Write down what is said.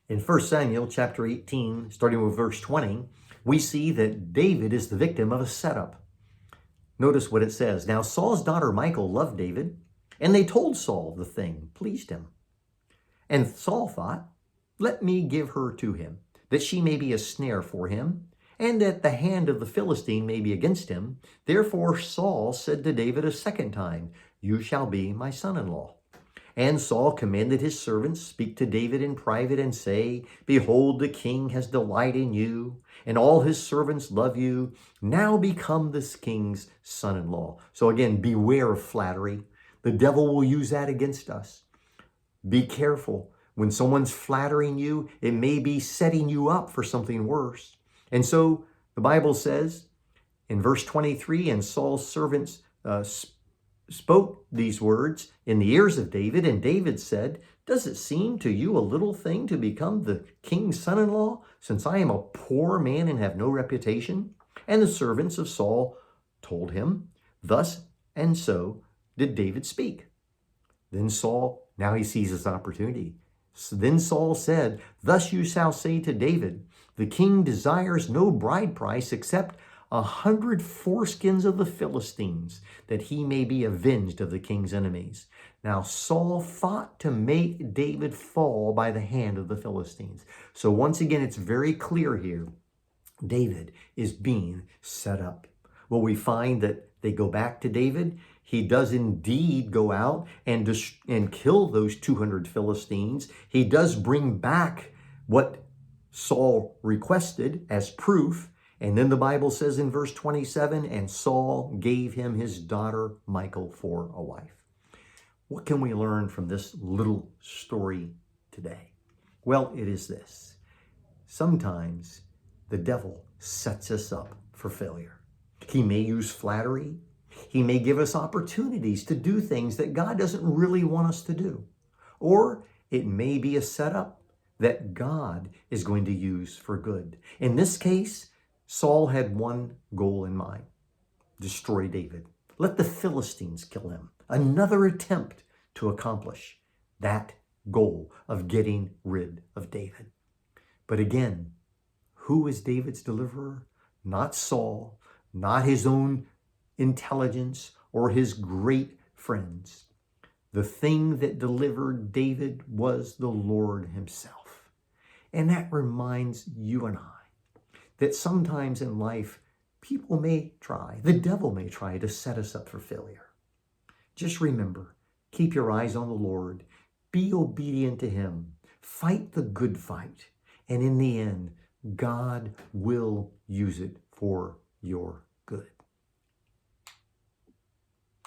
In 1 Samuel chapter 18, starting with verse 20, we see that David is the victim of a setup. Notice what it says. Now Saul's daughter Michal loved David, and they told Saul the thing pleased him. And Saul thought, let me give her to him, that she may be a snare for him, and that the hand of the Philistine may be against him. Therefore Saul said to David a second time, you shall be my son-in-law. And Saul commanded his servants, speak to David in private and say, behold, the king has delight in you, and all his servants love you. Now become this king's son-in-law. So again, beware of flattery. The devil will use that against us. Be careful. When someone's flattering you, it may be setting you up for something worse. And so the Bible says in verse 23, and Saul's servants spoke these words in the ears of David, and David said, does it seem to you a little thing to become the king's son-in-law, since I am a poor man and have no reputation? And the servants of Saul told him, thus and so did David speak. Then Saul, now he sees his opportunity. So then Saul said, thus you shall say to David, the king desires no bride price except 100 foreskins of the Philistines, that he may be avenged of the king's enemies. Now Saul fought to make David fall by the hand of the Philistines. So once again, it's very clear here, David is being set up. Well, we find that they go back to David. He does indeed go out and kill those 200 Philistines. He does bring back what Saul requested as proof. And then the Bible says in verse 27, and Saul gave him his daughter Michal for a wife. What can we learn from this little story today? Well, it is this. Sometimes the devil sets us up for failure. He may use flattery. He may give us opportunities to do things that God doesn't really want us to do. Or it may be a setup that God is going to use for good. In this case, Saul had one goal in mind: destroy David. Let the Philistines kill him. Another attempt to accomplish that goal of getting rid of David. But again, who is David's deliverer? Not Saul, not his own intelligence or his great friends. The thing that delivered David was the Lord himself. And that reminds you and I that sometimes in life, people may try, the devil may try to set us up for failure. Just remember, keep your eyes on the Lord, be obedient to him, fight the good fight, and in the end, God will use it for your good.